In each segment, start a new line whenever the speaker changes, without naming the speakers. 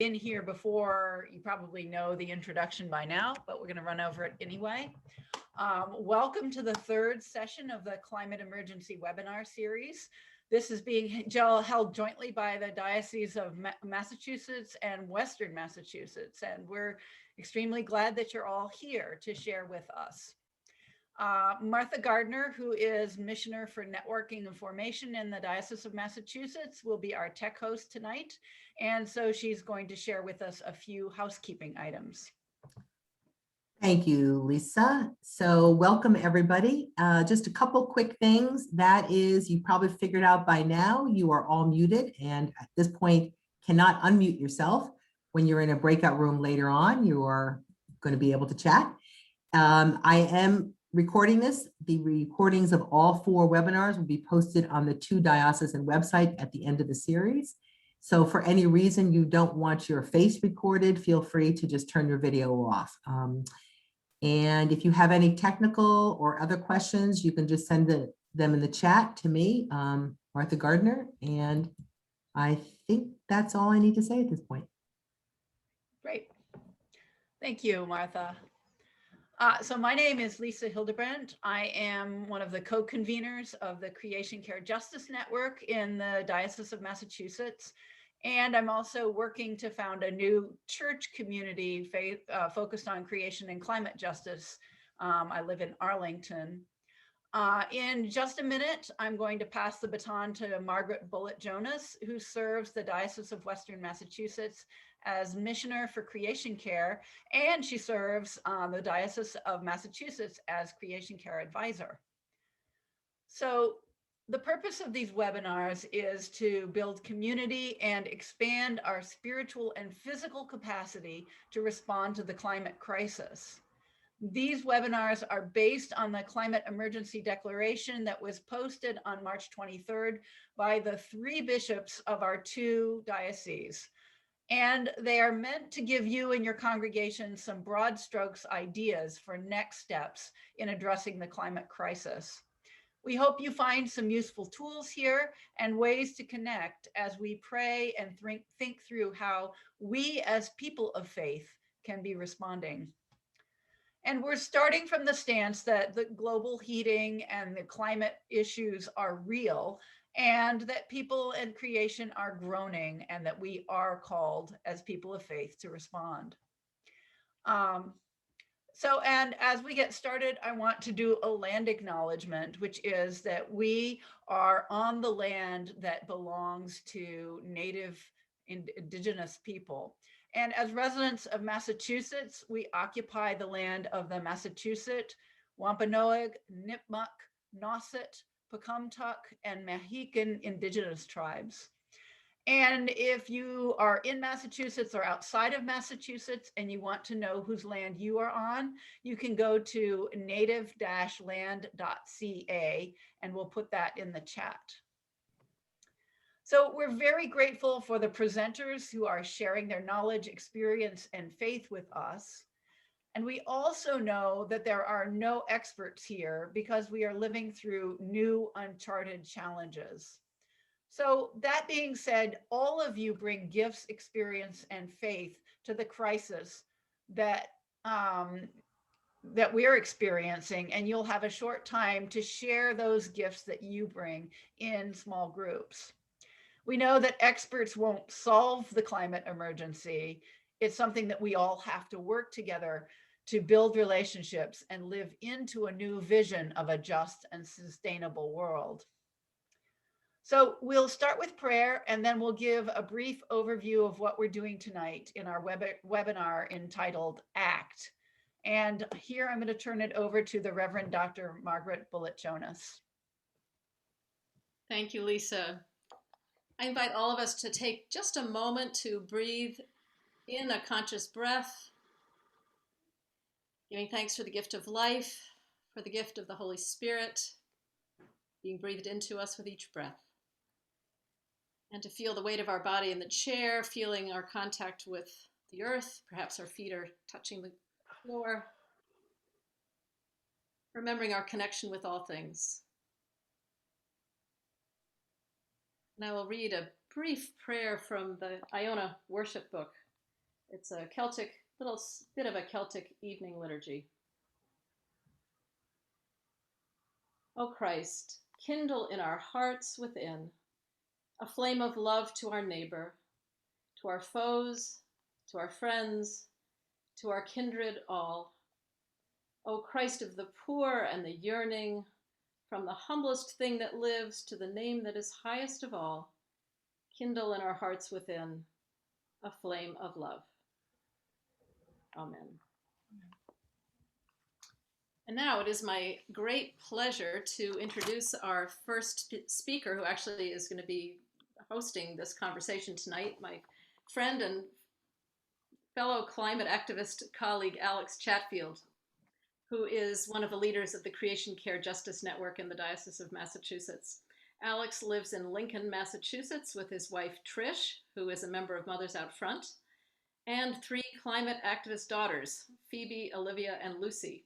been here before, you probably know the introduction by now, but we're going to run over it anyway. Welcome to the third session of the Climate Emergency webinar series. This is being held jointly by the Diocese of Massachusetts and Western Massachusetts, and we're extremely glad that you're all here to share with us. Martha Gardner, who is Missioner for Networking and Formation in the Diocese of Massachusetts, will be our tech host tonight. And so she's going to share with us a few housekeeping items.
Thank you, Lisa. So welcome everybody. Just a couple quick things. That is, you probably figured out by now, you are all muted and at this point cannot unmute yourself. When you're in a breakout room later on, you are going to be able to chat. I am recording this. The recordings of all 4 webinars will be posted on the 2 diocesan website at the end of the series. So for any reason you don't want your face recorded, feel free to just turn your video off. And if you have any technical or other questions, you can just send them in the chat to me, Martha Gardner. And I think that's all I need to say at this point.
Great. Thank you, Martha. So my name is Lisa Hildebrandt. I am one of the co-conveners of the Creation Care Justice Network in the Diocese of Massachusetts. And I'm also working to found a new church community focused on creation and climate justice. I live in Arlington. In just a minute, I'm going to pass the baton to Margaret Bullitt-Jonas, who serves the Diocese of Western Massachusetts as Missioner for Creation Care, and she serves the Diocese of Massachusetts as Creation Care Advisor. So the purpose of these webinars is to build community and expand our spiritual and physical capacity to respond to the climate crisis. These webinars are based on the Climate Emergency Declaration that was posted on March 23rd by the 3 bishops of our 2 dioceses. And they are meant to give you and your congregation some broad strokes ideas for next steps in addressing the climate crisis. We hope you find some useful tools here and ways to connect as we pray and think through how we as people of faith can be responding. And we're starting from the stance that the global heating and the climate issues are real, and that people and creation are groaning, and that we are called as people of faith to respond. And as we get started, I want to do a land acknowledgement, which is that we are on the land that belongs to Native Indigenous people. And as residents of Massachusetts, we occupy the land of the Massachusetts, Wampanoag, Nipmuc, Nauset, Pecumtuck, and Mohican Indigenous tribes. And if you are in Massachusetts or outside of Massachusetts and you want to know whose land you are on, you can go to native-land.ca and we'll put that in the chat. So we're very grateful for the presenters who are sharing their knowledge, experience, and faith with us. And we also know that there are no experts here because we are living through new uncharted challenges. So that being said, all of you bring gifts, experience, and faith to the crisis that we're experiencing, and you'll have a short time to share those gifts that you bring in small groups. We know that experts won't solve the climate emergency. It's something that we all have to work together to build relationships and live into a new vision of a just and sustainable world. So we'll start with prayer, and then we'll give a brief overview of what we're doing tonight in our webinar entitled ACT. And here I'm going to turn it over to the Reverend Dr. Margaret Bullitt-Jonas.
Thank you, Lisa. I invite all of us to take just a moment to breathe in a conscious breath, giving thanks for the gift of life, for the gift of the Holy Spirit, being breathed into us with each breath. And to feel the weight of our body in the chair, feeling our contact with the earth, perhaps our feet are touching the floor, remembering our connection with all things. And I will read a brief prayer from the Iona worship book It's a Celtic, little bit of a Celtic evening liturgy. O Christ, kindle in our hearts within a flame of love to our neighbor, to our foes, to our friends, to our kindred all. O Christ of the poor and the yearning, from the humblest thing that lives to the name that is highest of all, kindle in our hearts within a flame of love. Amen. And now it is my great pleasure to introduce our first speaker, who actually is going to be hosting this conversation tonight, my friend and fellow climate activist colleague, Alex Chatfield, who is one of the leaders of the Creation Care Justice Network in the Diocese of Massachusetts. Alex lives in Lincoln, Massachusetts with his wife, Trish, who is a member of Mothers Out Front, and 3 climate activist daughters, Phoebe, Olivia, and Lucy.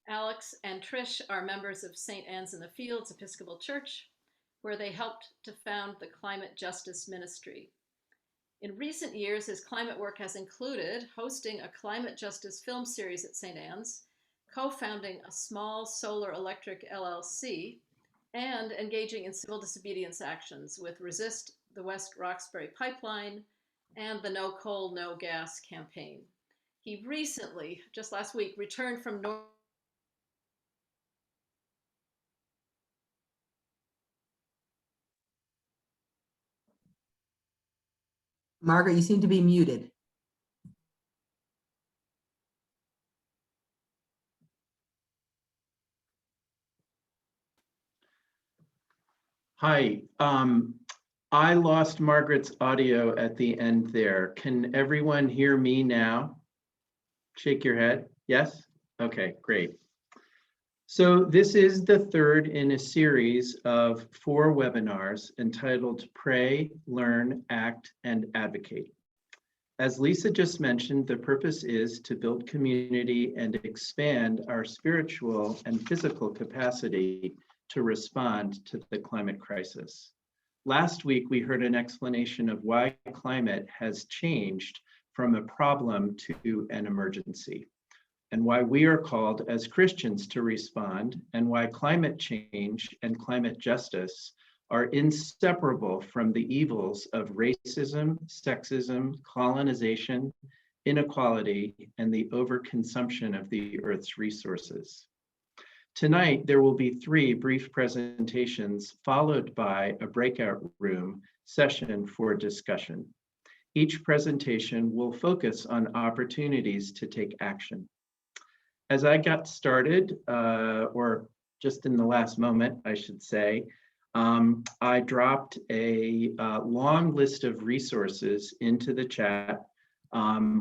Alex and Trish are members of St. Anne's in the Fields Episcopal Church, where they helped to found the Climate Justice Ministry. In recent years, his climate work has included hosting a climate justice film series at St. Anne's, co-founding a small solar electric LLC, and engaging in civil disobedience actions with Resist the West Roxbury Pipeline and the No Coal, No Gas campaign. He recently, just last week, returned from
Margaret, you seem to be muted.
Hi, I lost Margaret's audio at the end there. Can everyone hear me now? Shake your head. Yes? Okay, great. So this is the third in a series of 4 webinars entitled Pray, Learn, Act, and Advocate. As Lisa just mentioned, the purpose is to build community and expand our spiritual and physical capacity to respond to the climate crisis. Last week, we heard an explanation of why climate has changed from a problem to an emergency, and why we are called as Christians to respond, and why climate change and climate justice are inseparable from the evils of racism, sexism, colonization, inequality, and the overconsumption of the Earth's resources. Tonight, there will be 3 brief presentations followed by a breakout room session for discussion. Each presentation will focus on opportunities to take action. As I got started, or just in the last moment, I should say, I dropped a long list of resources into the chat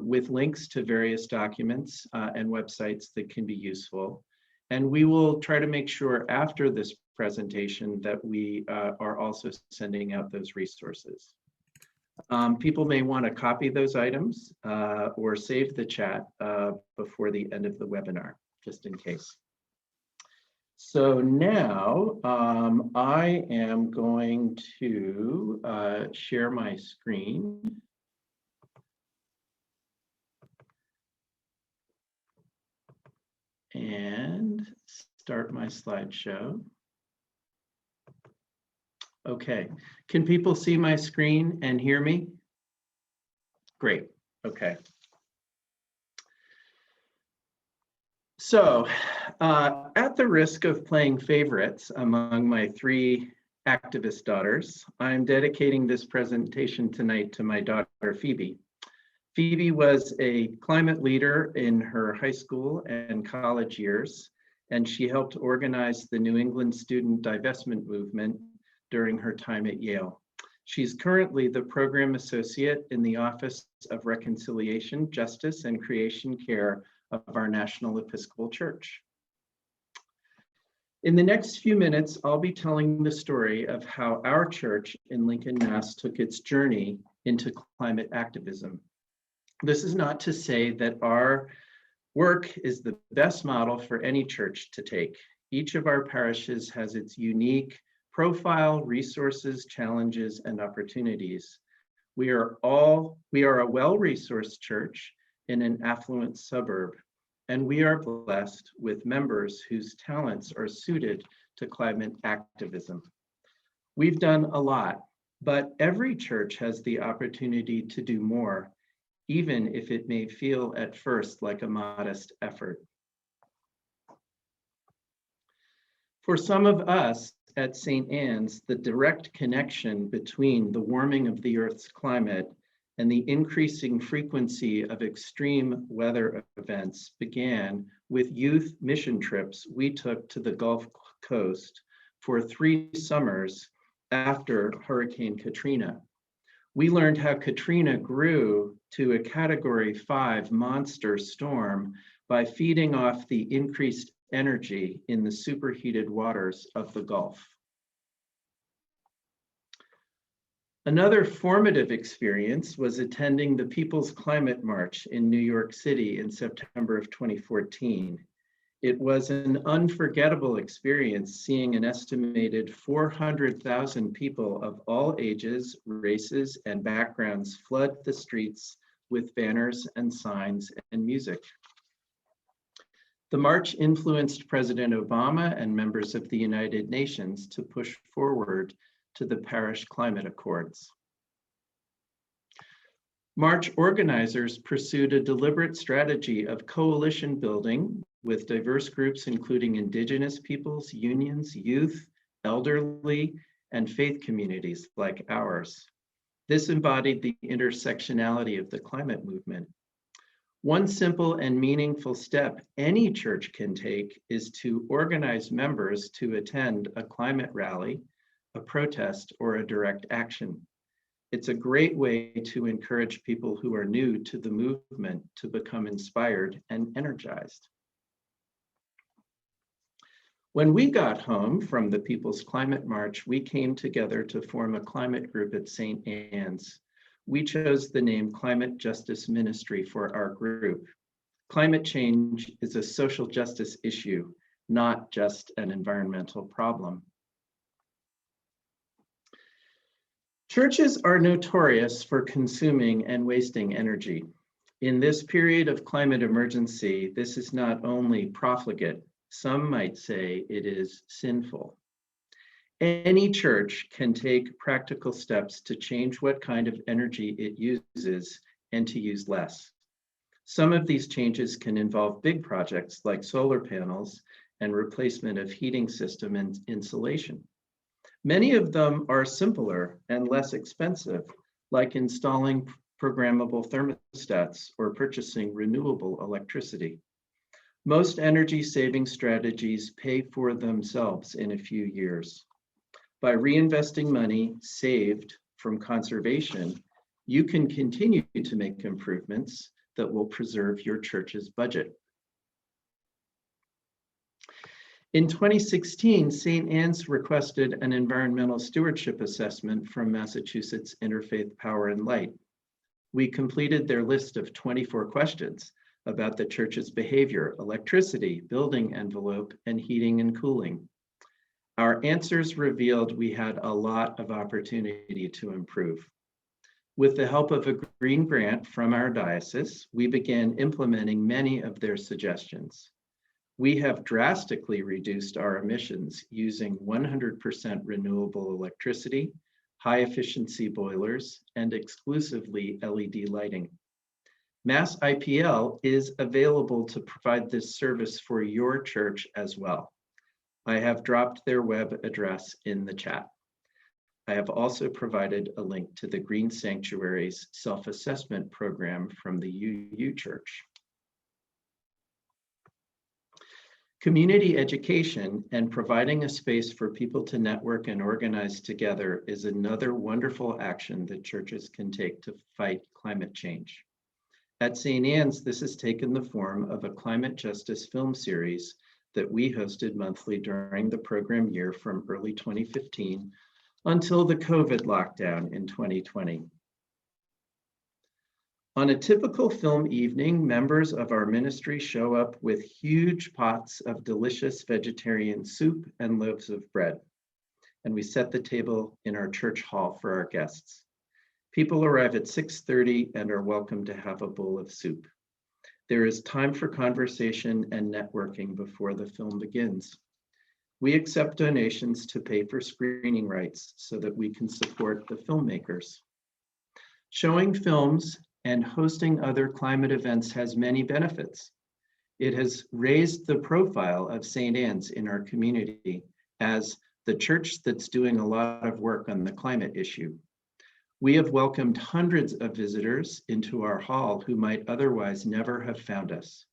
with links to various documents and websites that can be useful. And we will try to make sure after this presentation that we are also sending out those resources. People may want to copy those items or save the chat before the end of the webinar, just in case. So now I am going to share my screen. And start my slideshow. Okay, can people see my screen and hear me? Great, okay. So, at the risk of playing favorites among my 3 activist daughters, I'm dedicating this presentation tonight to my daughter, Phoebe. Phoebe was a climate leader in her high school and college years, and she helped organize the New England student divestment movement during her time at Yale. She's currently the program associate in the Office of Reconciliation, Justice, and Creation Care of our National Episcopal Church. In the next few minutes, I'll be telling the story of how our church in Lincoln, Mass. Took its journey into climate activism. This is not to say that our work is the best model for any church to take. Each of our parishes has its unique profile, resources, challenges, and opportunities. We are a well-resourced church in an affluent suburb, and we are blessed with members whose talents are suited to climate activism. We've done a lot, but every church has the opportunity to do more, even if it may feel at first like a modest effort. For some of us at St. Anne's, the direct connection between the warming of the Earth's climate and the increasing frequency of extreme weather events began with youth mission trips we took to the Gulf Coast for 3 summers after Hurricane Katrina. We learned how Katrina grew to a Category 5 monster storm by feeding off the increased energy in the superheated waters of the Gulf. Another formative experience was attending the People's Climate March in New York City in September of 2014. It was an unforgettable experience seeing an estimated 400,000 people of all ages, races, and backgrounds flood the streets with banners and signs and music. The march influenced President Obama and members of the United Nations to push forward to the Paris Climate Accords. March organizers pursued a deliberate strategy of coalition building with diverse groups, including Indigenous peoples, unions, youth, elderly, and faith communities like ours. This embodied the intersectionality of the climate movement. One simple and meaningful step any church can take is to organize members to attend a climate rally, a protest, or a direct action. It's a great way to encourage people who are new to the movement to become inspired and energized. When we got home from the People's Climate March, we came together to form a climate group at St. Anne's. We chose the name Climate Justice Ministry for our group. Climate change is a social justice issue, not just an environmental problem. Churches are notorious for consuming and wasting energy. In this period of climate emergency, this is not only profligate, some might say it is sinful. Any church can take practical steps to change what kind of energy it uses and to use less. Some of these changes can involve big projects like solar panels and replacement of heating system and insulation. Many of them are simpler and less expensive, like installing programmable thermostats or purchasing renewable electricity. Most energy-saving strategies pay for themselves in a few years. By reinvesting money saved from conservation, you can continue to make improvements that will preserve your church's budget. In 2016, St. Anne's requested an environmental stewardship assessment from Massachusetts Interfaith Power and Light. We completed their list of 24 questions about the church's behavior, electricity, building envelope, and heating and cooling. Our answers revealed we had a lot of opportunity to improve. With the help of a green grant from our diocese, we began implementing many of their suggestions. We have drastically reduced our emissions using 100% renewable electricity, high efficiency boilers, and exclusively LED lighting. Mass IPL is available to provide this service for your church as well. I have dropped their web address in the chat. I have also provided a link to the Green Sanctuary's self-assessment program from the UU Church. Community education and providing a space for people to network and organize together is another wonderful action that churches can take to fight climate change. At St. Anne's, this has taken the form of a climate justice film series that we hosted monthly during the program year from early 2015 until the COVID lockdown in 2020. On a typical film evening, members of our ministry show up with huge pots of delicious vegetarian soup and loaves of bread, and we set the table in our church hall for our guests. People arrive at 6:30 and are welcome to have a bowl of soup. There is time for conversation and networking before the film begins. We accept donations to pay for screening rights so that we can support the filmmakers. Showing films and hosting other climate events has many benefits. It has raised the profile of St. Anne's in our community as the church that's doing a lot of work on the climate issue. We have welcomed hundreds of visitors into our hall who might otherwise never have found us.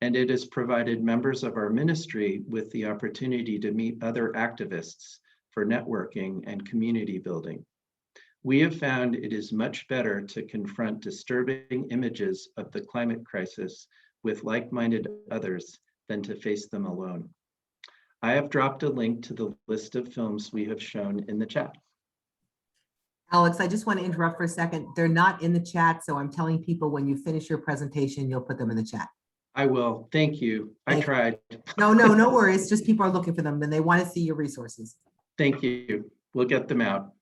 And it has provided members of our ministry with the opportunity to meet other activists for networking and community building. We have found it is much better to confront disturbing images of the climate crisis with like-minded others than to face them alone. I have dropped a link to the list of films we have shown in the chat.
Alex, I just want to interrupt for a second. They're not in the chat, so I'm telling people when you finish your presentation, you'll put them in the chat.
I will, thank you. I tried.
No worries. Just people are looking for them and they want to see your resources.
Thank you. We'll get them out.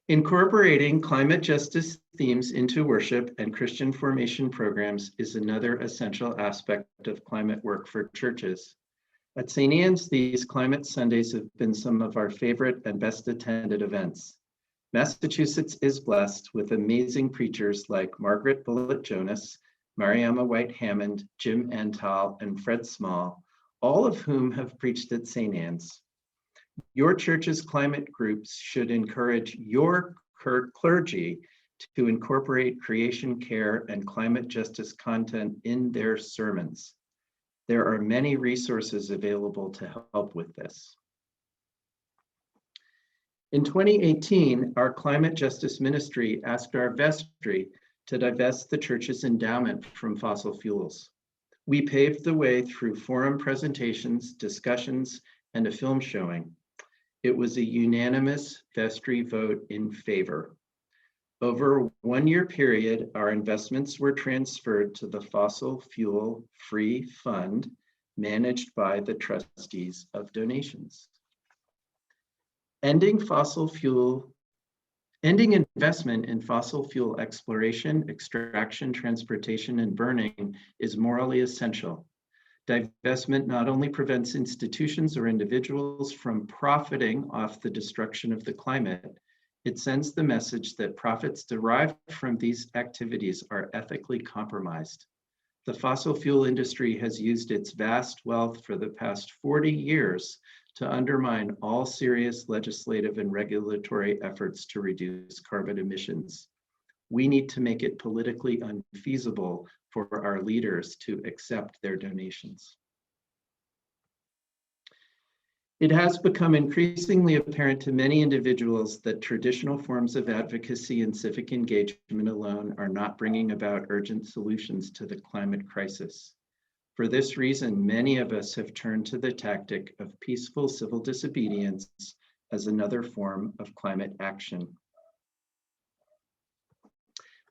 Incorporating climate justice themes into worship and Christian formation programs is another essential aspect of climate work for churches. At St. Anne's, these Climate Sundays have been some of our favorite and best attended events. Massachusetts is blessed with amazing preachers like Margaret Bullitt Jonas, Mariama White Hammond, Jim Antal, and Fred Small, all of whom have preached at St. Anne's. Your church's climate groups should encourage your clergy to incorporate creation care and climate justice content in their sermons. There are many resources available to help with this. In 2018, our climate justice ministry asked our vestry to divest the church's endowment from fossil fuels. We paved the way through forum presentations, discussions, and a film showing. It was a unanimous vestry vote in favor. Over a one-year period, our investments were transferred to the Fossil Fuel Free Fund managed by the trustees of donations. Ending investment in fossil fuel exploration, extraction, transportation, and burning is morally essential. Divestment not only prevents institutions or individuals from profiting off the destruction of the climate, it sends the message that profits derived from these activities are ethically compromised. The fossil fuel industry has used its vast wealth for the past 40 years to undermine all serious legislative and regulatory efforts to reduce carbon emissions. We need to make it politically unfeasible for our leaders to accept their donations. It has become increasingly apparent to many individuals that traditional forms of advocacy and civic engagement alone are not bringing about urgent solutions to the climate crisis. For this reason, many of us have turned to the tactic of peaceful civil disobedience as another form of climate action.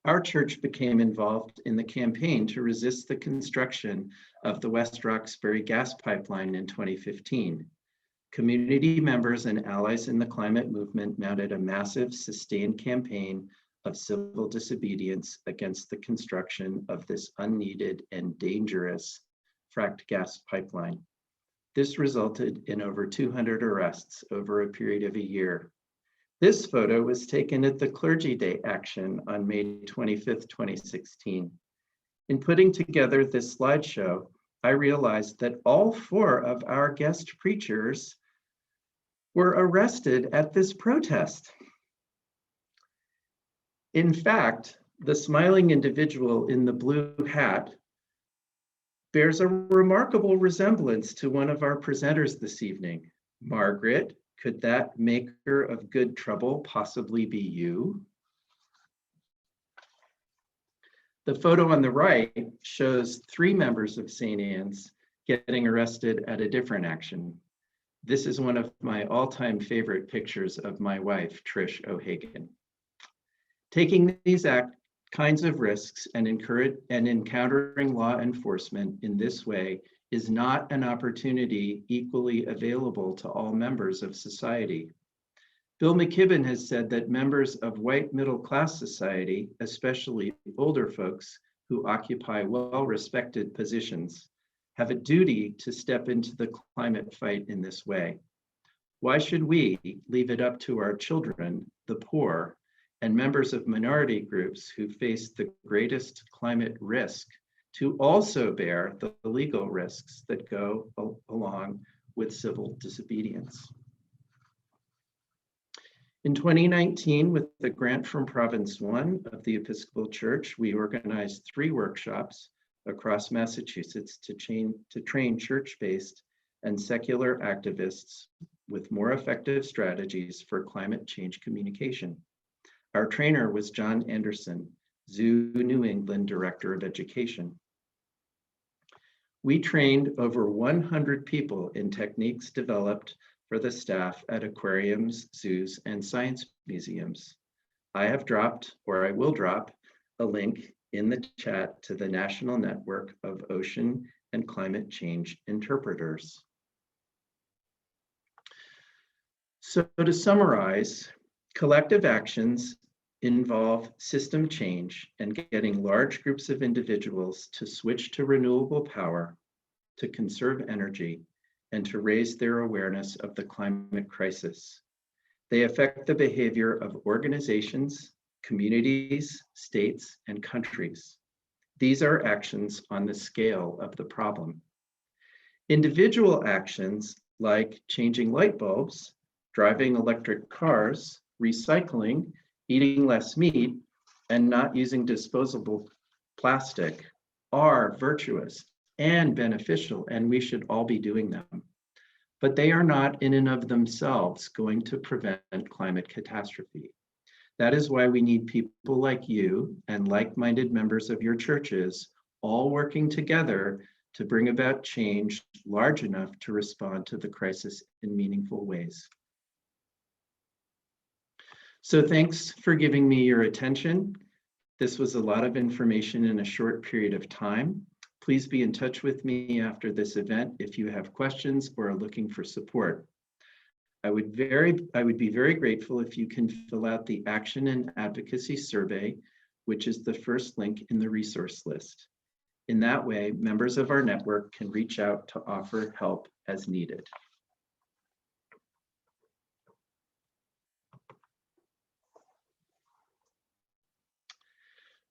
Our church became involved in the campaign to resist the construction of the West Roxbury gas pipeline in 2015. Community members and allies in the climate movement mounted a massive, sustained campaign of civil disobedience against the construction of this unneeded and dangerous fracked gas pipeline. This resulted in over 200 arrests over a period of a year. This photo was taken at the Clergy Day action on May 25th, 2016. In putting together this slideshow, I realized that all 4 of our guest preachers were arrested at this protest. In fact, the smiling individual in the blue hat bears a remarkable resemblance to one of our presenters this evening. Margaret, could that maker of good trouble possibly be you? The photo on the right shows 3 members of St. Anne's getting arrested at a different action. This is one of my all-time favorite pictures of my wife, Trish O'Hagan. Taking these kinds of risks and encountering law enforcement in this way is not an opportunity equally available to all members of society. Bill McKibben has said that members of white middle-class society, especially older folks who occupy well-respected positions, have a duty to step into the climate fight in this way. Why should we leave it up to our children, the poor, and members of minority groups who face the greatest climate risk to also bear the legal risks that go along with civil disobedience? In 2019, with the grant from Province 1 of the Episcopal Church, we organized 3 workshops across Massachusetts to train church-based and secular activists with more effective strategies for climate change communication. Our trainer was John Anderson, Zoo New England Director of Education. We trained over 100 people in techniques developed for the staff at aquariums, zoos, and science museums. I have dropped, or I will drop, a link in the chat to the National Network of Ocean and Climate Change Interpreters. So to summarize, collective actions involve system change and getting large groups of individuals to switch to renewable power, to conserve energy, and to raise their awareness of the climate crisis. They affect the behavior of organizations, communities, states, and countries. These are actions on the scale of the problem. Individual actions like changing light bulbs, driving electric cars, recycling, eating less meat, and not using disposable plastic are virtuous and beneficial, and we should all be doing them. But they are not in and of themselves going to prevent climate catastrophe. That is why we need people like you and like-minded members of your churches all working together to bring about change large enough to respond to the crisis in meaningful ways. So thanks for giving me your attention. This was a lot of information in a short period of time. Please be in touch with me after this event if you have questions or are looking for support. I would be very grateful if you can fill out the Action and Advocacy Survey, which is the first link in the resource list. In that way, members of our network can reach out to offer help as needed.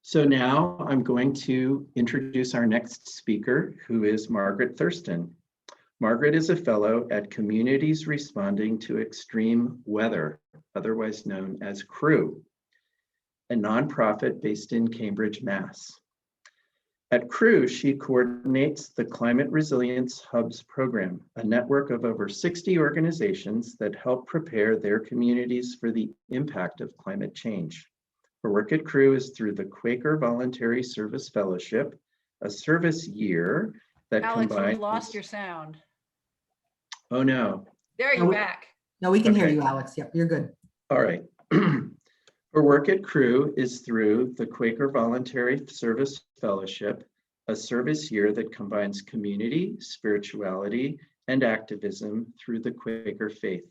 So now I'm going to introduce our next speaker, who is Margaret Thurston. Margaret is a fellow at Communities Responding to Extreme Weather, otherwise known as CREW, a nonprofit based in Cambridge, Mass. At CREW, she coordinates the Climate Resilience Hubs program, a network of over 60 organizations that help prepare their communities for the impact of climate change. Her work at CREW is through the Quaker Voluntary Service Fellowship, a service year that
Alex,
combines—
we lost your sound.
Oh no.
There you're back.
No, we can hear
Okay.
you, Alex. Yep, you're good.
All right. Her work at CREW is through the Quaker Voluntary Service Fellowship, a service year that combines community, spirituality, and activism through the Quaker faith.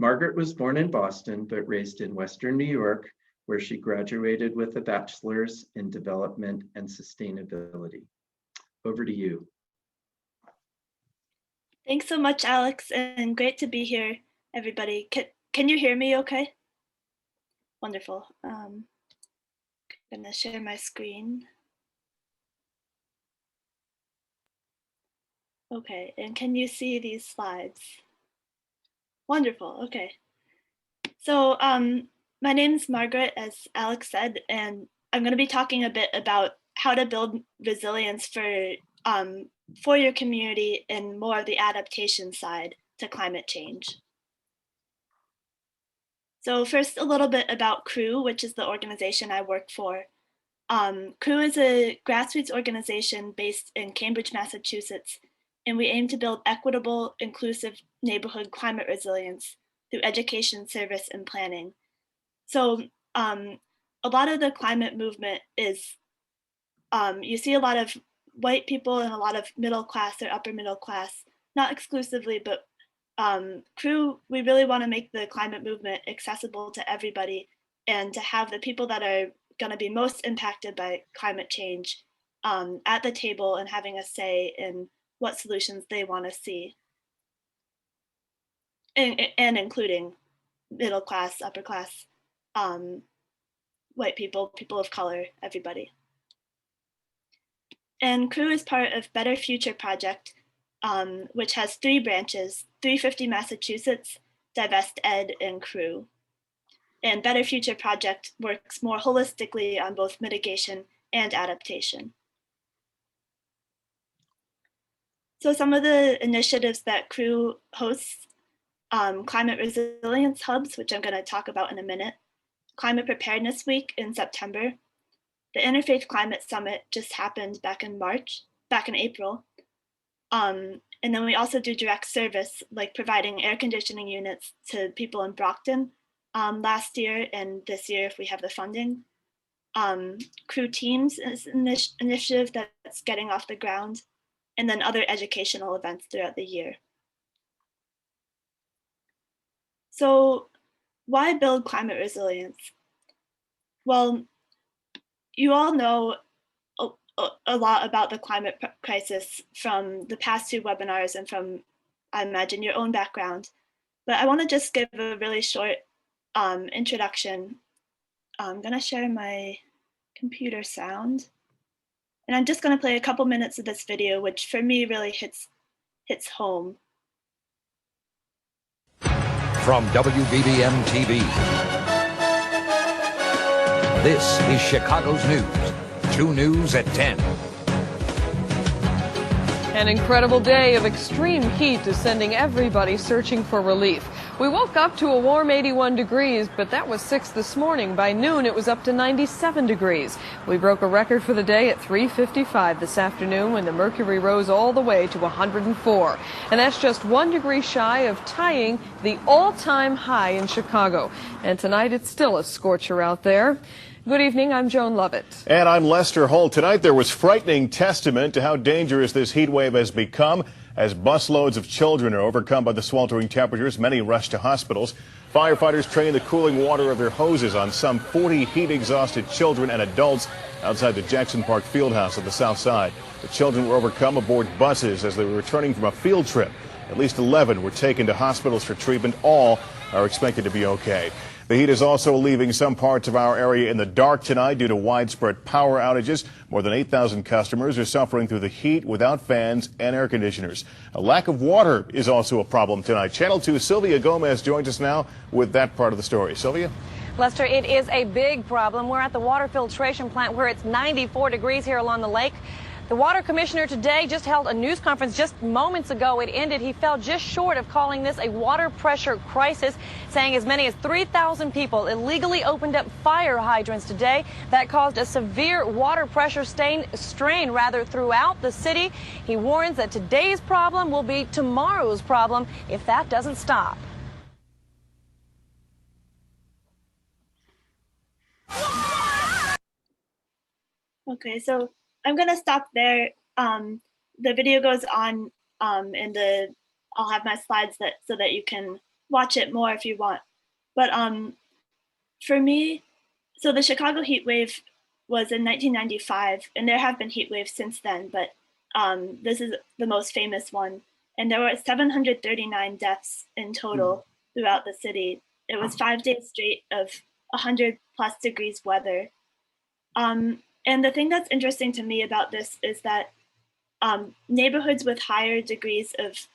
Margaret was born in Boston, but raised in Western New York, where she graduated with a bachelor's in development and sustainability. Over to you.
Thanks so much, Alex, and great to be here, everybody. Can you hear me okay? Wonderful. I'm gonna share my screen. Okay, and can you see these slides? Wonderful, okay. So my name's Margaret, as Alex said, and I'm gonna be talking a bit about how to build resilience for your community and more of the adaptation side to climate change. So first, a little bit about CREW, which is the organization I work for. CREW is a grassroots organization based in Cambridge, Massachusetts, and we aim to build equitable, inclusive neighborhood climate resilience through education, service, and planning. So a lot of the climate movement is, you see a lot of white people and a lot of middle class or upper middle class, not exclusively, but Crew, we really want to make the climate movement accessible to everybody and to have the people that are going to be most impacted by climate change at the table and having a say in what solutions they want to see. And including middle class, upper class, white people, people of color, everybody. And Crew is part of Better Future Project, which has 3 branches, 350 Massachusetts, Divest Ed, and Crew. And Better Future Project works more holistically on both mitigation and adaptation. So some of the initiatives that Crew hosts, Climate Resilience Hubs, which I'm going to talk about in a minute, Climate Preparedness Week in September, the Interfaith Climate Summit just happened back in April. And then we also do direct service, like providing air conditioning units to people in Brockton last year and this year if we have the funding. Crew Teams is an initiative that's getting off the ground, and then other educational events throughout the year. So why build climate resilience? Well, you all know a lot about the climate crisis from the past 2 webinars and from, I imagine, your own background. But I want to just give a really short introduction. I'm going to share my computer sound. And I'm just going to play a couple minutes of this video, which for me really hits home.
From WBBM TV, this is Chicago's News. 2 News at 10.
An incredible day of extreme heat is sending everybody searching for relief. We woke up to a warm 81 degrees, but that was 6 this morning. By noon, it was up to 97 degrees. We broke a record for the day at 3:55 this afternoon when the mercury rose all the way to 104. And that's just 1 degree shy of tying the all-time high in Chicago. And tonight, it's still a scorcher out there. Good evening, I'm Joan Lovett.
And I'm Lester Holt. Tonight there was frightening testament to how dangerous this heat wave has become. As busloads of children are overcome by the sweltering temperatures, many rush to hospitals. Firefighters train the cooling water of their hoses on some 40 heat-exhausted children and adults outside the Jackson Park Fieldhouse on the south side. The children were overcome aboard buses as they were returning from a field trip. At least 11 were taken to hospitals for treatment. All are expected to be okay. The heat is also leaving some parts of our area in the dark tonight due to widespread power outages. More than 8,000 customers are suffering through the heat without fans and air conditioners. A lack of water is also a problem tonight. Channel 2's Sylvia Gomez joins us now with that part of the story. Sylvia?
Lester, it is a big problem. We're at the water filtration plant where it's 94 degrees here along the lake. The water commissioner today just held a news conference just moments ago. It ended. He fell just short of calling this a water pressure crisis, saying as many as 3,000 people illegally opened up fire hydrants today. That caused a severe water pressure strain throughout the city. He warns that today's problem will be tomorrow's problem if that doesn't stop.
Okay, so I'm gonna stop there. The video goes on, and I'll have my slides so that you can watch it more if you want. But for me, so the Chicago heat wave was in 1995, and there have been heat waves since then, but this is the most famous one. And there were 739 deaths in total throughout the city. It was 5 days straight of 100+ degrees weather. And the thing that's interesting to me about this is that neighborhoods with higher degrees of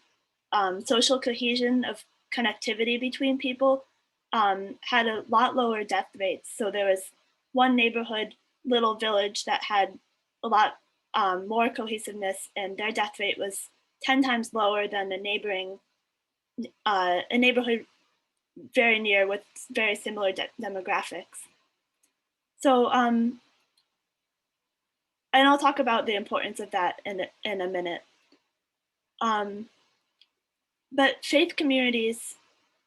social cohesion, of connectivity between people, had a lot lower death rates. So there was one neighborhood, Little Village, that had a lot more cohesiveness, and their death rate was 10 times lower than a neighboring a neighborhood very near with very similar demographics. So, and I'll talk about the importance of that in a minute. But faith communities,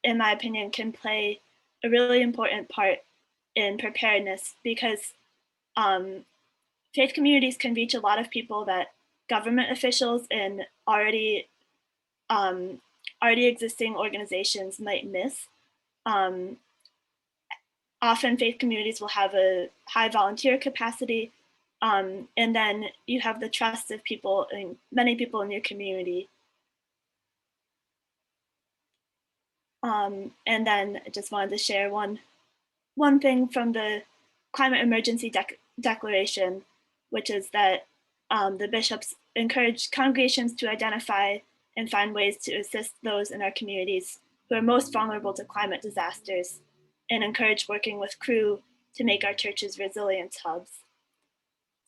in my opinion, can play a really important part in preparedness because faith communities can reach a lot of people that government officials and already already existing organizations might miss. Often faith communities will have a high volunteer capacity, and then you have the trust of people, and many people in your community. And then I just wanted to share one thing from the Climate Emergency Declaration, which is that the bishops encourage congregations to identify and find ways to assist those in our communities who are most vulnerable to climate disasters, and encourage working with crew to make our churches resilience hubs.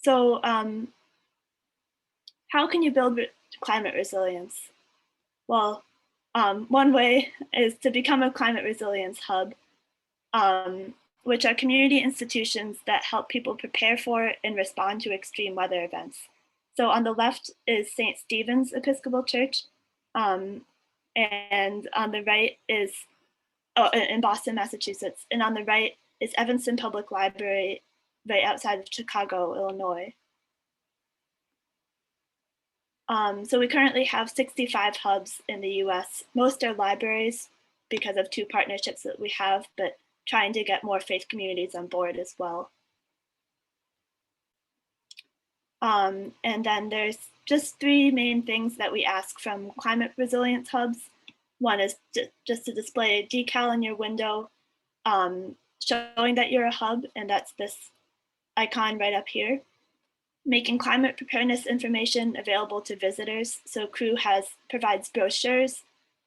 So how can you build climate resilience? Well, one way is to become a climate resilience hub, which are community institutions that help people prepare for and respond to extreme weather events. So on the left is St. Stephen's Episcopal Church, and on the right is, in Boston, Massachusetts, and on the right is Evanston Public Library, right outside of Chicago, Illinois. So we currently have 65 hubs in the US. Most are libraries because of 2 partnerships that we have, but trying to get more faith communities on board as well. And then there's just 3 main things that we ask from climate resilience hubs. One is just to display a decal in your window showing that you're a hub, and that's this icon right up here. Making climate preparedness information available to visitors. So Crew provides brochures,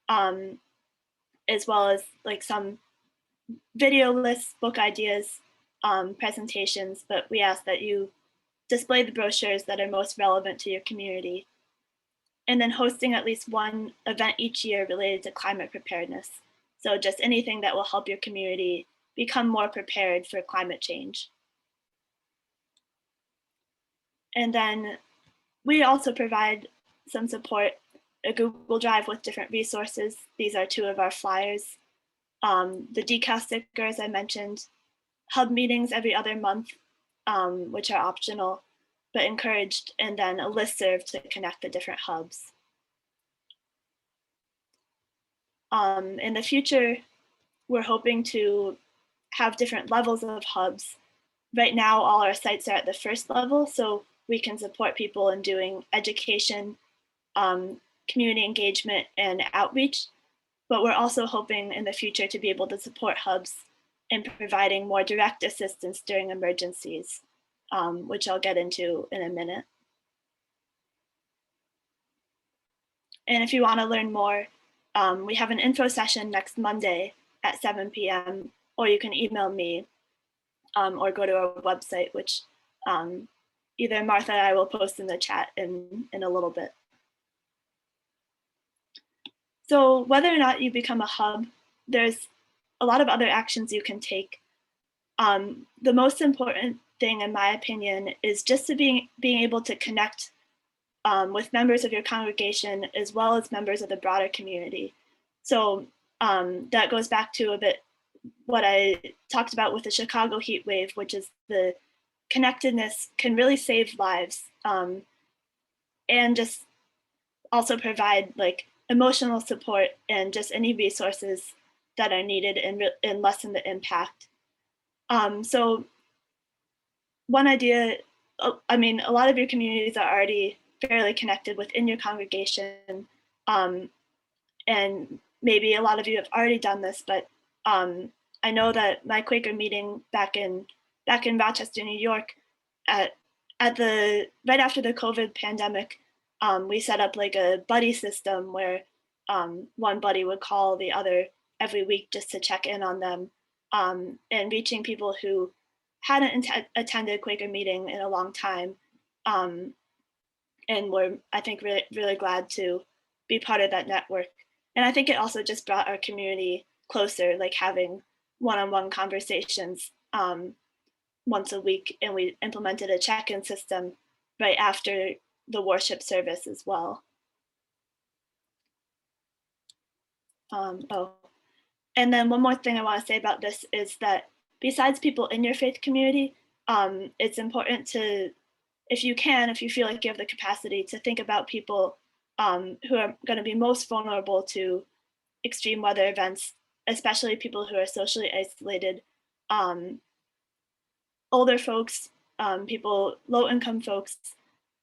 as well as like some video lists, book ideas, presentations, but we ask that you display the brochures that are most relevant to your community. And then hosting at least one event each year related to climate preparedness. So just anything that will help your community become more prepared for climate change. And then we also provide some support, a Google Drive with different resources. These are 2 of our flyers. The decal stickers I mentioned, hub meetings every other month, which are optional, but encouraged, and then a listserv to connect the different hubs. In the future, we're hoping to have different levels of hubs. Right now, all our sites are at the first level, so we can support people in doing education, community engagement, and outreach. But we're also hoping in the future to be able to support hubs in providing more direct assistance during emergencies, which I'll get into in a minute. And if you want to learn more, we have an info session next Monday at 7 p.m., or you can email me or go to our website, which either Martha or I will post in the chat in a little bit. So whether or not you become a hub, there's a lot of other actions you can take. The most important thing, in my opinion, is just to being able to connect with members of your congregation as well as members of the broader community. So that goes back to a bit what I talked about with the Chicago heat wave, which is the connectedness can really save lives, and just also provide like emotional support and just any resources that are needed and lessen the impact. So one idea, I mean, a lot of your communities are already fairly connected within your congregation, and maybe a lot of you have already done this, but I know that my Quaker meeting back in Rochester, New York, right after the COVID pandemic, we set up like a buddy system where one buddy would call the other every week just to check in on them, and reaching people who hadn't attended Quaker meeting in a long time, and were, I think, really, really glad to be part of that network. And I think it also just brought our community closer, like having one-on-one conversations once a week, and we implemented a check-in system right after the worship service as well. And then one more thing I want to say about this is that besides people in your faith community, it's important to, if you feel like you have the capacity, to think about people who are going to be most vulnerable to extreme weather events, especially people who are socially isolated, older folks, people, low-income folks,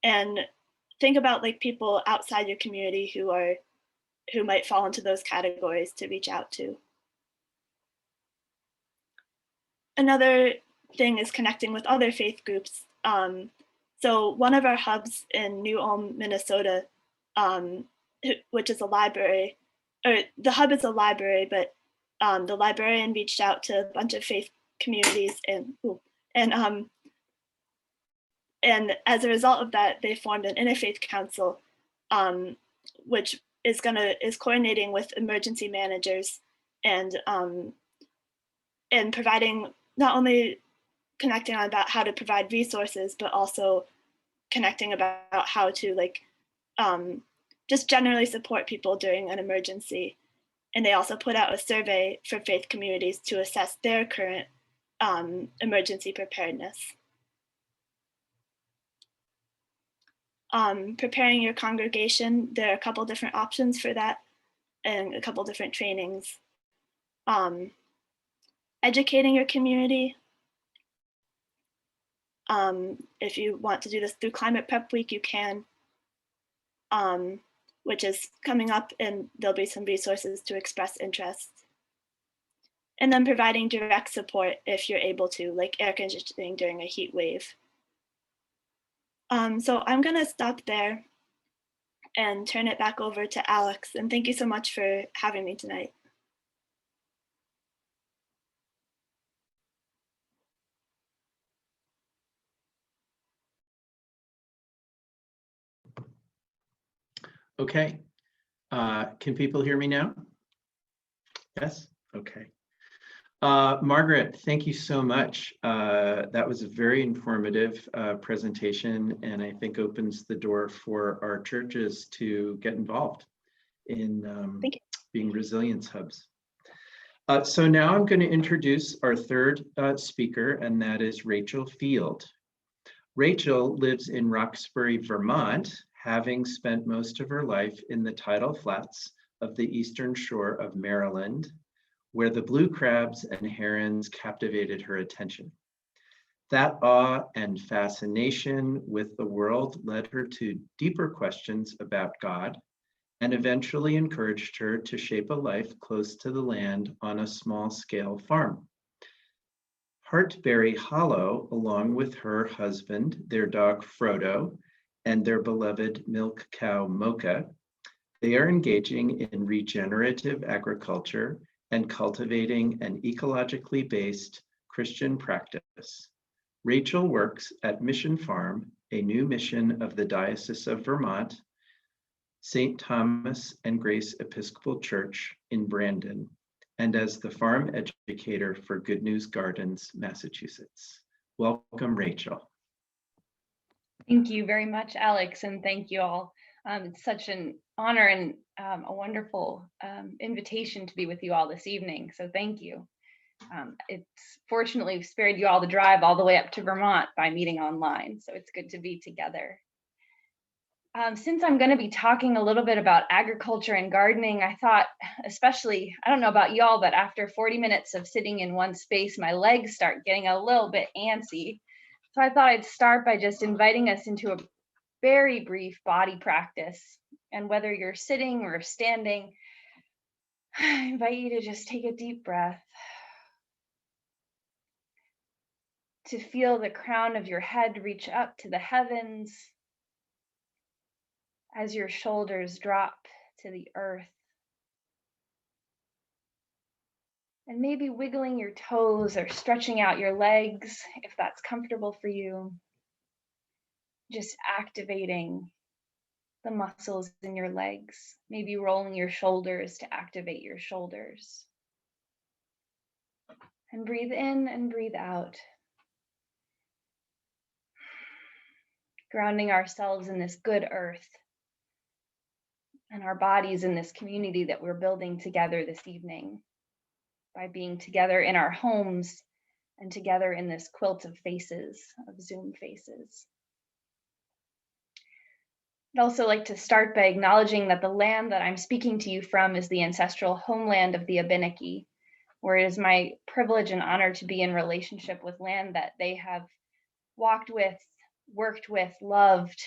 and think about like people outside your community who might fall into those categories to reach out to. Another thing is connecting with other faith groups. So one of our hubs in New Ulm, Minnesota, which is a library, or the hub is a library, but the librarian reached out to a bunch of faith communities, and as a result of that, they formed an interfaith council, which is coordinating with emergency managers and providing, not only connecting on about how to provide resources, but also connecting about how to just generally support people during an emergency. And they also put out a survey for faith communities to assess their current emergency preparedness. Preparing your congregation, there are a couple different options for that and a couple different trainings. Educating your community. If you want to do this through Climate Prep Week, you can, which is coming up, and there'll be some resources to express interest. And then providing direct support if you're able to, like air conditioning during a heat wave. So I'm gonna stop there and turn it back over to Alex. And thank you so much for having me tonight.
Okay. Can people hear me now? Yes? Okay. Margaret, thank you so much. That was a very informative presentation, and I think opens the door for our churches to get involved in being resilience hubs. So now I'm going to introduce our third speaker, and that is Rachel Field. Rachel lives in Roxbury, Vermont, having spent most of her life in the tidal flats of the eastern shore of Maryland, where the blue crabs and herons captivated her attention. That awe and fascination with the world led her to deeper questions about God, and eventually encouraged her to shape a life close to the land on a small-scale farm. Heartberry Hollow, along with her husband, their dog Frodo, and their beloved milk cow Mocha, they are engaging in regenerative agriculture and cultivating an ecologically based Christian practice. Rachel works at Mission Farm, a new mission of the Diocese of Vermont, St. Thomas and Grace Episcopal Church in Brandon, and as the farm educator for Good News Gardens, Massachusetts. Welcome, Rachel.
Thank you very much, Alex, and thank you all. It's such an honor and a wonderful invitation to be with you all this evening, so thank you. It's fortunately spared you all the drive all the way up to Vermont by meeting online, so it's good to be together. Since I'm going to be talking a little bit about agriculture and gardening, I thought, especially, I don't know about y'all, but after 40 minutes of sitting in one space, my legs start getting a little bit antsy. So I thought I'd start by just inviting us into a very brief body practice. And whether you're sitting or standing, I invite you to just take a deep breath. To feel the crown of your head reach up to the heavens as your shoulders drop to the earth. And maybe wiggling your toes or stretching out your legs if that's comfortable for you. Just activating the muscles in your legs. Maybe rolling your shoulders to activate your shoulders. And breathe in and breathe out. Grounding ourselves in this good earth and our bodies in this community that we're building together this evening by being together in our homes and together in this quilt of faces, of Zoom faces. I'd also like to start by acknowledging that the land that I'm speaking to you from is the ancestral homeland of the Abenaki, where it is my privilege and honor to be in relationship with land that they have walked with, worked with, loved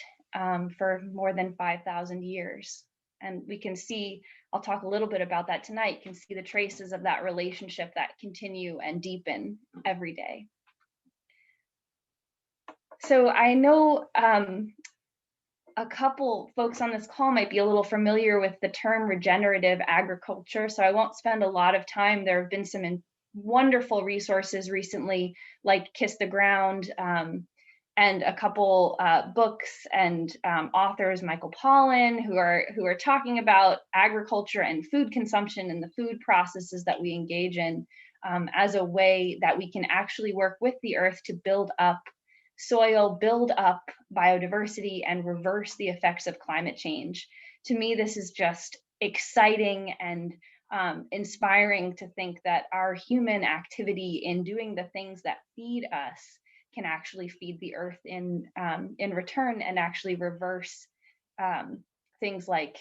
for more than 5,000 years. And we can see, I'll talk a little bit about that tonight, can see the traces of that relationship that continue and deepen every day. So I know a couple folks on this call might be a little familiar with the term regenerative agriculture, so I won't spend a lot of time. There have been some wonderful resources recently, like Kiss the Ground, and a couple books and authors, Michael Pollan, who are talking about agriculture and food consumption and the food processes that we engage in as a way that we can actually work with the earth to build up soil, build up biodiversity, and reverse the effects of climate change. To me, this is just exciting and inspiring to think that our human activity in doing the things that feed us can actually feed the earth in return, and actually reverse things like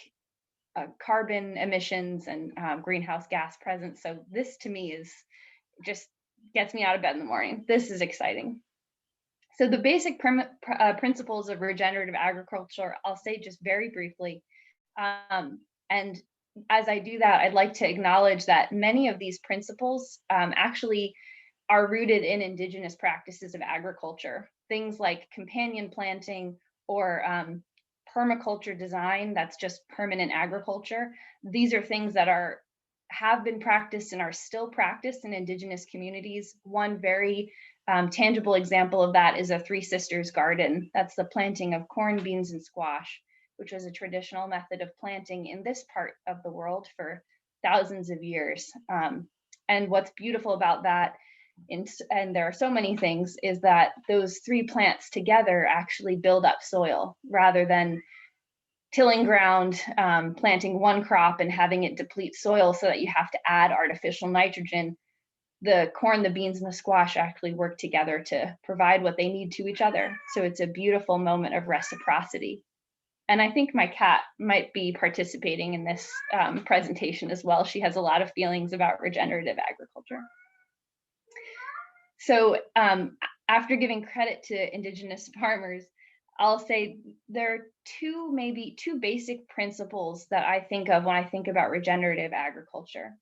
carbon emissions and greenhouse gas presence. So this to me is just gets me out of bed in the morning. This is exciting. So the basic principles of regenerative agriculture, I'll say just very briefly. And as I do that, I'd like to acknowledge that many of these principles actually are rooted in indigenous practices of agriculture. Things like companion planting or permaculture design, that's just permanent agriculture. These are things that have been practiced and are still practiced in indigenous communities. One very tangible example of that is a Three Sisters garden. That's the planting of corn, beans, and squash, which was a traditional method of planting in this part of the world for thousands of years. And what's beautiful about that, and there are so many things, is that those three plants together actually build up soil rather than tilling ground, planting one crop and having it deplete soil so that you have to add artificial nitrogen. The corn, the beans, and the squash actually work together to provide what they need to each other. So it's a beautiful moment of reciprocity. And I think my cat might be participating in this presentation as well. She has a lot of feelings about regenerative agriculture. So after giving credit to indigenous farmers, I'll say there are maybe two basic principles that I think of when I think about regenerative agriculture.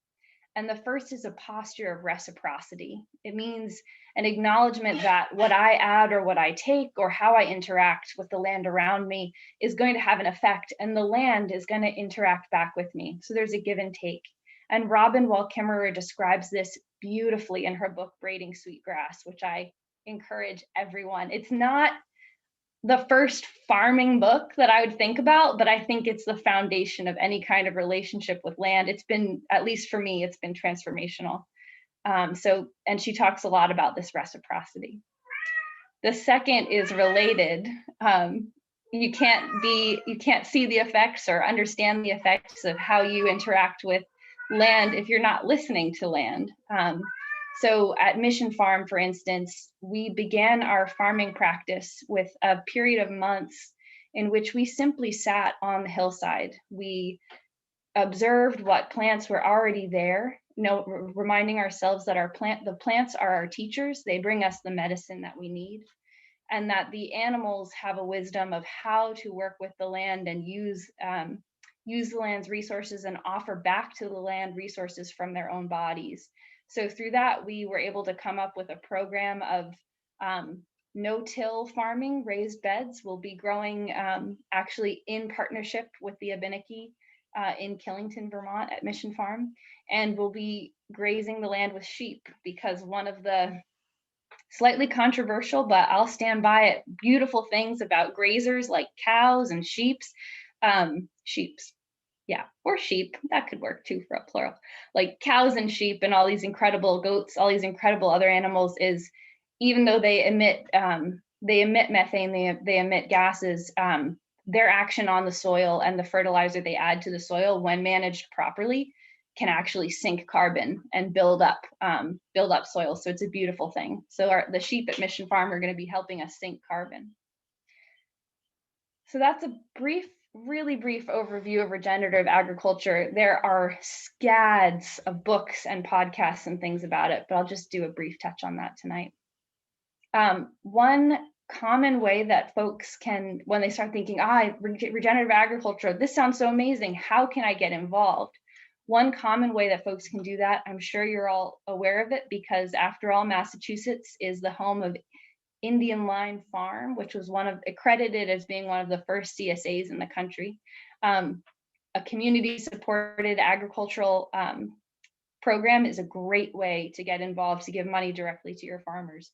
And the first is a posture of reciprocity. It means an acknowledgement that what I add or what I take or how I interact with the land around me is going to have an effect, and the land is going to interact back with me. So there's a give and take. And Robin Wall Kimmerer describes this beautifully in her book, Braiding Sweetgrass, which I encourage everyone. It's not the first farming book that I would think about, but I think it's the foundation of any kind of relationship with land. It's been, at least for me, it's been transformational. And she talks a lot about this reciprocity. The second is related. You can't see the effects or understand the effects of how you interact with land if you're not listening to land. So at Mission Farm, for instance, we began our farming practice with a period of months in which we simply sat on the hillside. We observed what plants were already there, reminding ourselves that the plants are our teachers. They bring us the medicine that we need, and that the animals have a wisdom of how to work with the land and use the land's resources and offer back to the land resources from their own bodies. So through that, we were able to come up with a program of no-till farming, raised beds. We'll be growing actually in partnership with the Abenaki in Killington, Vermont at Mission Farm. And we'll be grazing the land with sheep, because one of the slightly controversial, but I'll stand by it, beautiful things about grazers like cows and sheeps, or sheep, that could work too for a plural, like cows and sheep and all these incredible goats, all these incredible other animals, is even though they emit methane, they emit gases, their action on the soil and the fertilizer they add to the soil, when managed properly, can actually sink carbon and build up soil. So it's a beautiful thing. So the sheep at Mission Farm are going to be helping us sink carbon. So that's a really brief overview of regenerative agriculture. There are scads of books and podcasts and things about it, but I'll just do a brief touch on that tonight. One common way that folks can, when they start thinking, regenerative agriculture, this sounds so amazing, how can I get involved? One common way that folks can do that, I'm sure you're all aware of it, because after all, Massachusetts is the home of Indian Line Farm, which was accredited as being one of the first CSAs in the country. A community supported agricultural program is a great way to get involved, to give money directly to your farmers.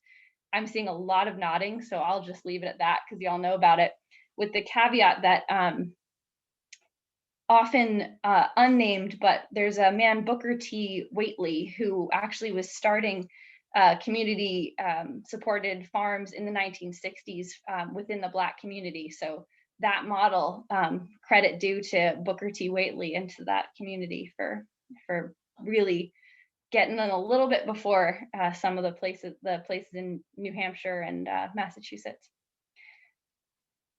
I'm seeing a lot of nodding, so I'll just leave it at that because you all know about it, with the caveat that often unnamed, but there's a man, Booker T. Whately, who actually was starting community supported farms in the 1960s within the Black community. So that model, credit due to Booker T. Whately and to that community for really getting in a little bit before some of the places in New Hampshire and Massachusetts.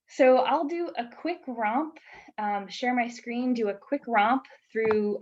So I'll do a quick romp, share my screen, do a quick romp through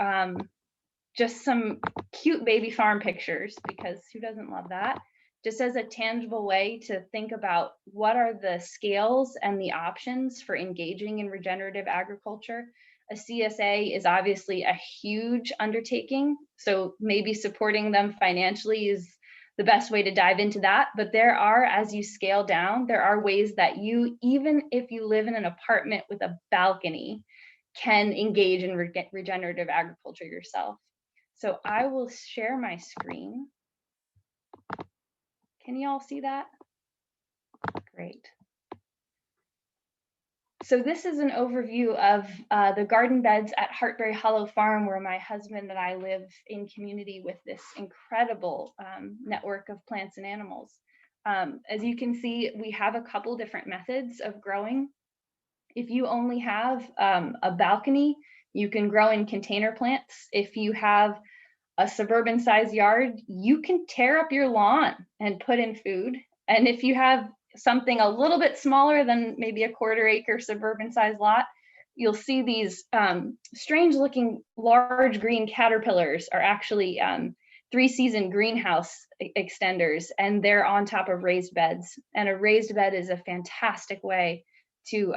just some cute baby farm pictures, because who doesn't love that? Just as a tangible way to think about what are the scales and the options for engaging in regenerative agriculture. A CSA is obviously a huge undertaking, so maybe supporting them financially is the best way to dive into that. But there are, as you scale down, there are ways that you, even if you live in an apartment with a balcony, can engage in regenerative agriculture yourself. So I will share my screen. Can you all see that? Great. So this is an overview of the garden beds at Hartbury Hollow Farm, where my husband and I live in community with this incredible network of plants and animals. As you can see, we have a couple different methods of growing. If you only have a balcony, you can grow in container plants. If you have a suburban size yard, you can tear up your lawn and put in food. And if you have something a little bit smaller than maybe a 1/4 acre suburban size lot, you'll see these strange looking large green caterpillars are actually 3-season greenhouse extenders, and they're on top of raised beds. And a raised bed is a fantastic way to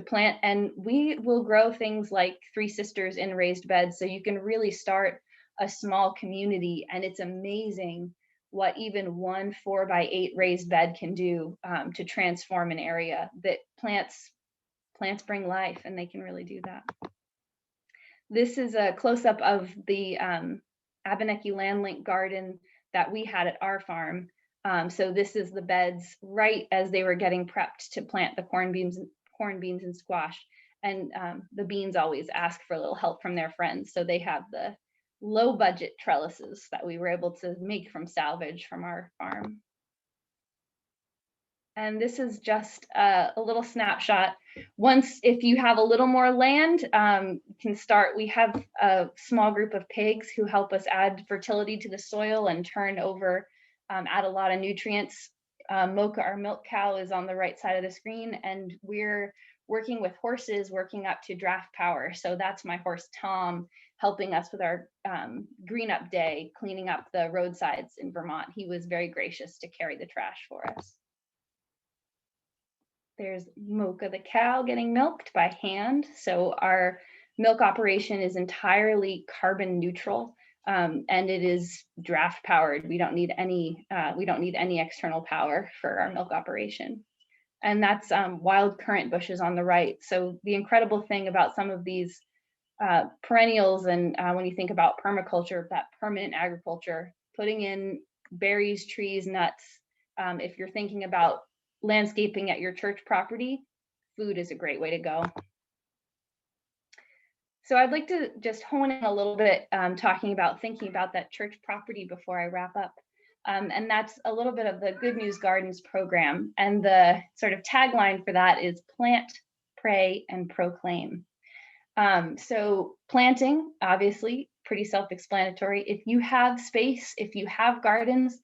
plant. And we will grow things like Three Sisters in raised beds, so you can really start a small community. And it's amazing what even one 4x8 raised bed can do to transform an area. That plants bring life, and they can really do that. This is a close-up of the Abenaki Landlink garden that we had at our farm. So this is the beds right as they were getting prepped to plant the corn beans and squash. And the beans always ask for a little help from their friends, so they have the low budget trellises that we were able to make from salvage from our farm. And this is just a little snapshot. Once, if you have a little more land, can start. We have a small group of pigs who help us add fertility to the soil and turn over, add a lot of nutrients. Mocha, our milk cow, is on the right side of the screen, and we're working with horses, working up to draft power. So that's my horse, Tom, helping us with our green up day, cleaning up the roadsides in Vermont. He was very gracious to carry the trash for us. There's Mocha the cow getting milked by hand. So our milk operation is entirely carbon neutral, and it is draft powered. We don't need any external power for our milk operation. And that's wild currant bushes on the right. So the incredible thing about some of these perennials, and when you think about permaculture, that permanent agriculture, putting in berries, trees, nuts. If you're thinking about landscaping at your church property, food is a great way to go. So I'd like to just hone in a little bit, thinking about that church property before I wrap up. And that's a little bit of the Good News Gardens program. And the sort of tagline for that is plant, pray, and proclaim. So planting, obviously, pretty self-explanatory. If you have space, if you have gardens,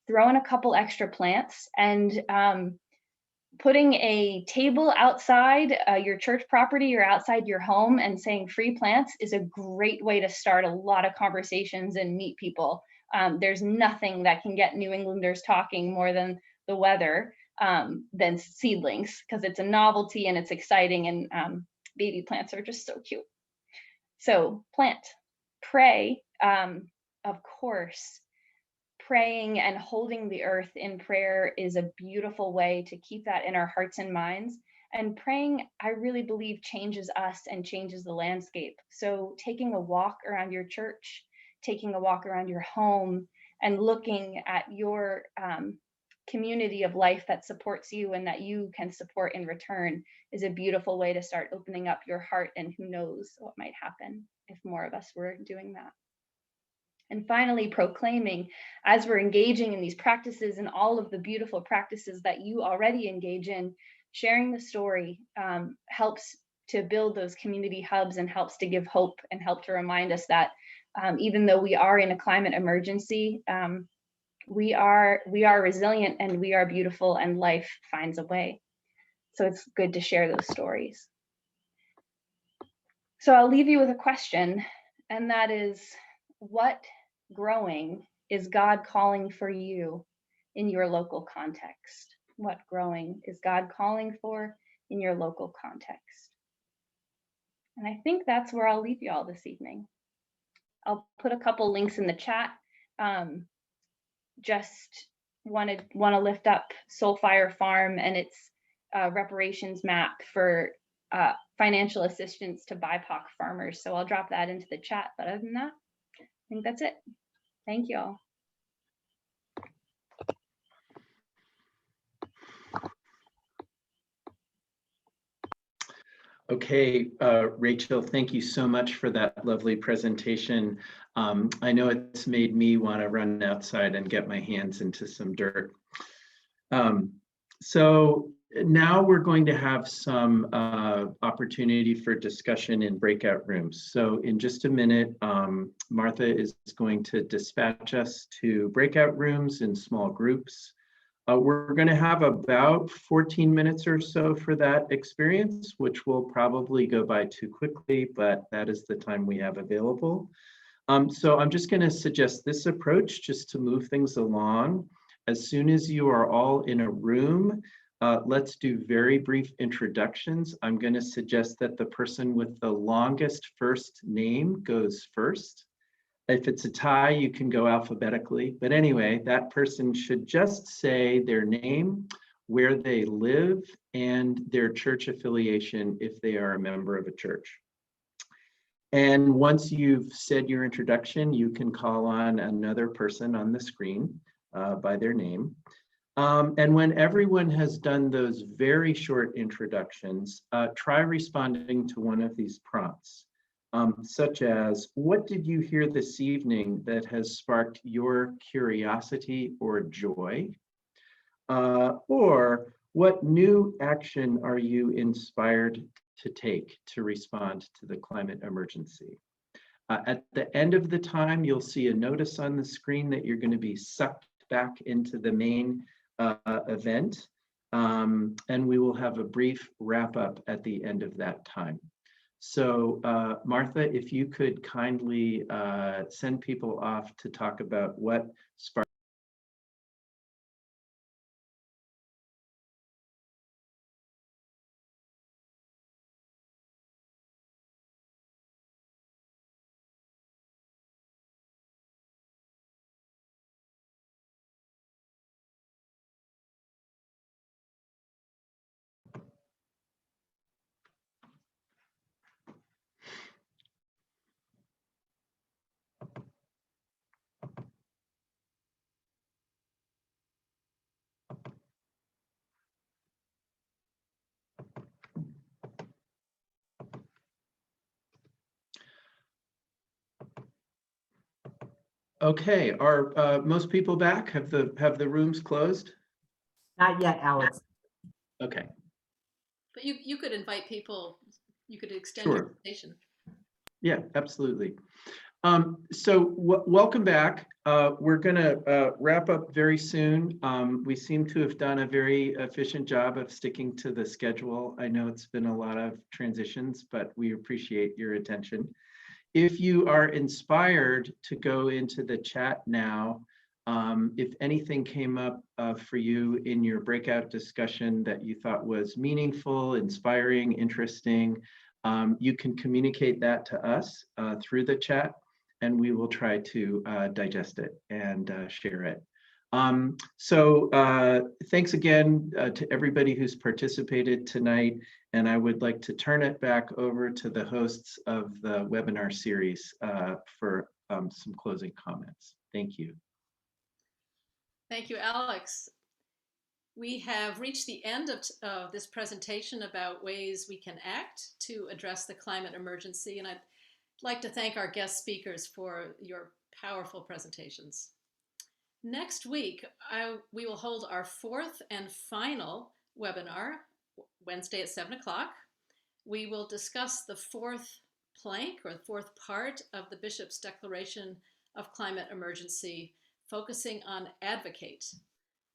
throw in a couple extra plants. And putting a table outside your church property or outside your home and saying free plants is a great way to start a lot of conversations and meet people. There's nothing that can get New Englanders talking more than the weather, than seedlings, because it's a novelty and it's exciting, and baby plants are just so cute. So plant, pray, of course. Praying and holding the earth in prayer is a beautiful way to keep that in our hearts and minds. And praying, I really believe, changes us and changes the landscape. So taking a walk around your church, taking a walk around your home, and looking at your community of life that supports you and that you can support in return is a beautiful way to start opening up your heart. And who knows what might happen if more of us were doing that. And finally, proclaiming, as we're engaging in these practices and all of the beautiful practices that you already engage in, sharing the story helps to build those community hubs and helps to give hope and help to remind us that even though we are in a climate emergency, we are resilient and we are beautiful, and life finds a way. So it's good to share those stories. So I'll leave you with a question, and that is, what growing is God calling for you in your local context? What growing is God calling for in your local context? And I think that's where I'll leave you all this evening. I'll put a couple links in the chat. Just want to lift up Soulfire Farm and its reparations map for financial assistance to BIPOC farmers. So I'll drop that into the chat. But other than that, I think that's it. Thank you all.
Okay, Rachel, thank you so much for that lovely presentation. I know it's made me want to run outside and get my hands into some dirt. So now we're going to have some opportunity for discussion in breakout rooms. So in just a minute, Martha is going to dispatch us to breakout rooms in small groups. We're going to have about 14 minutes or so for that experience, which will probably go by too quickly, but that is the time we have available. So I'm just going to suggest this approach just to move things along. As soon as you are all in a room, let's do very brief introductions. I'm going to suggest that the person with the longest first name goes first. If it's a tie, you can go alphabetically. But anyway, that person should just say their name, where they live, and their church affiliation if they are a member of a church. And once you've said your introduction, you can call on another person on the screen by their name. And when everyone has done those very short introductions, try responding to one of these prompts. Such as, what did you hear this evening that has sparked your curiosity or joy? Or what new action are you inspired to take to respond to the climate emergency? At the end of the time, you'll see a notice on the screen that you're going to be sucked back into the main event, and we will have a brief wrap up at the end of that time. So Martha, if you could kindly send people off to talk about what sparked. Okay, are most people back? Have the rooms closed?
Not yet, Alex.
Okay.
But you could invite people, you could extend
Sure.
your invitation.
Yeah, absolutely. Welcome back. We're going to wrap up very soon. We seem to have done a very efficient job of sticking to the schedule. I know it's been a lot of transitions, but we appreciate your attention. If you are inspired to go into the chat now, if anything came up for you in your breakout discussion that you thought was meaningful, inspiring, interesting, you can communicate that to us through the chat, and we will try to digest it and share it. Thanks again to everybody who's participated tonight, and I would like to turn it back over to the hosts of the webinar series for some closing comments. Thank you.
Thank you, Alex. We have reached the end of this presentation about ways we can act to address the climate emergency, and I'd like to thank our guest speakers for your powerful presentations. Next week, we will hold our fourth and final webinar, Wednesday at 7 o'clock. We will discuss the fourth plank, or the fourth part of the Bishop's Declaration of Climate Emergency, focusing on advocate.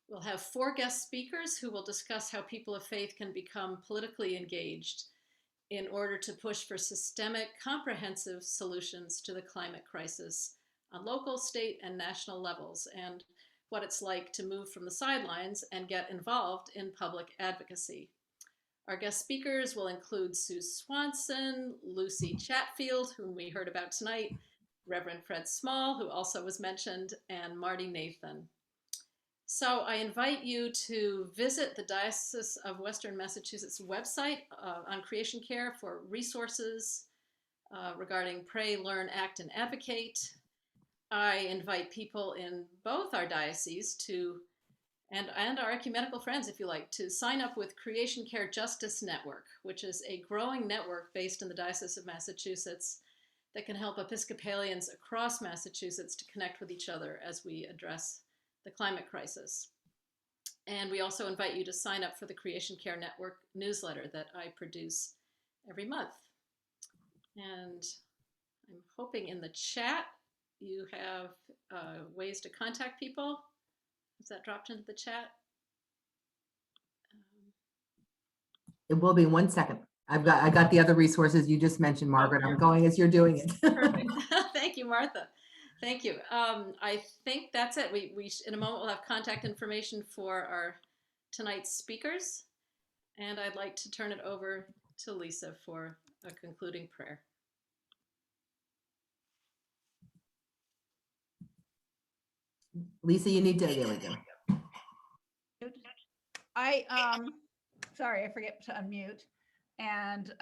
We'll have 4 guest speakers who will discuss how people of faith can become politically engaged in order to push for systemic, comprehensive solutions to the climate crisis on local, state, and national levels, and what it's like to move from the sidelines and get involved in public advocacy. Our guest speakers will include Sue Swanson, Lucy Chatfield, whom we heard about tonight, Reverend Fred Small, who also was mentioned, and Marty Nathan. So I invite you to visit the Diocese of Western Massachusetts website on Creation Care for resources regarding Pray, Learn, Act, and Advocate. I invite people in both our dioceses to, and our ecumenical friends, if you like, to sign up with Creation Care Justice Network, which is a growing network based in the Diocese of Massachusetts that can help Episcopalians across Massachusetts to connect with each other as we address the climate crisis. And we also invite you to sign up for the Creation Care Network newsletter that I produce every month. And I'm hoping in the chat you have ways to contact people. Has that dropped into the chat?
It will be 1 second. I got the other resources you just mentioned, Margaret. I'm going as you're doing it.
Perfect. Thank you, Martha. Thank you. I think that's it. We in a moment we'll have contact information for our tonight's speakers, and I'd like to turn it over to Lisa for a concluding prayer.
Lisa, you need to, there we go.
Sorry, I forget to unmute. And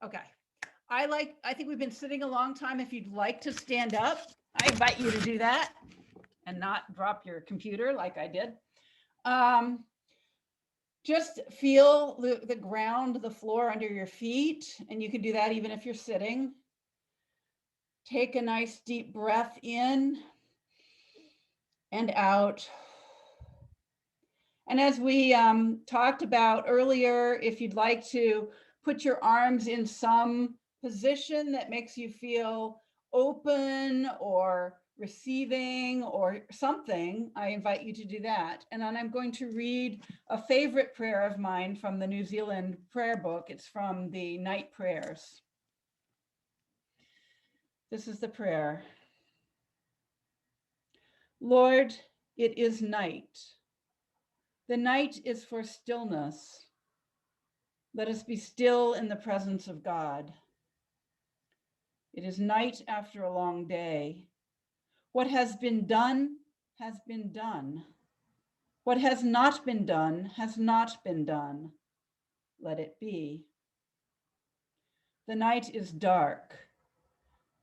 okay. I think we've been sitting a long time. If you'd like to stand up, I invite you to do that and not drop your computer like I did. Just feel the ground, the floor under your feet, and you can do that even if you're sitting. Take a nice deep breath in and out. And as we talked about earlier, if you'd like to put your arms in some position that makes you feel open or receiving or something, I invite you to do that. And then I'm going to read a favorite prayer of mine from the New Zealand prayer book. It's from the night prayers. This is the prayer. Lord, it is night. The night is for stillness. Let us be still in the presence of God. It is night after a long day. What has been done has been done. What has not been done has not been done. Let it be. The night is dark.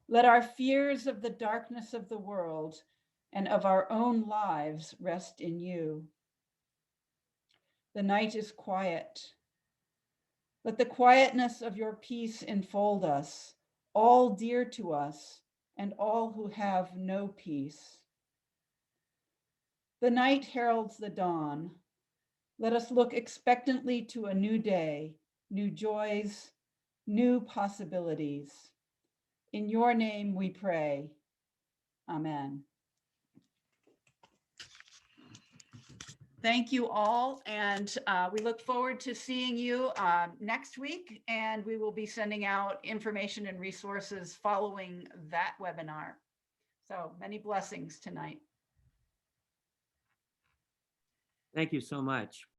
Let our fears of the darkness of the world and of our own lives rest in you. The night is quiet. Let the quietness of your peace enfold us, all dear to us, and all who have no peace. The night heralds the dawn. Let us look expectantly to a new day, new joys, new possibilities.
In your name we pray. Amen.
Thank you all, and we look forward to seeing you next week, and we will be sending out information and resources following that webinar. So many blessings tonight.
Thank you so much.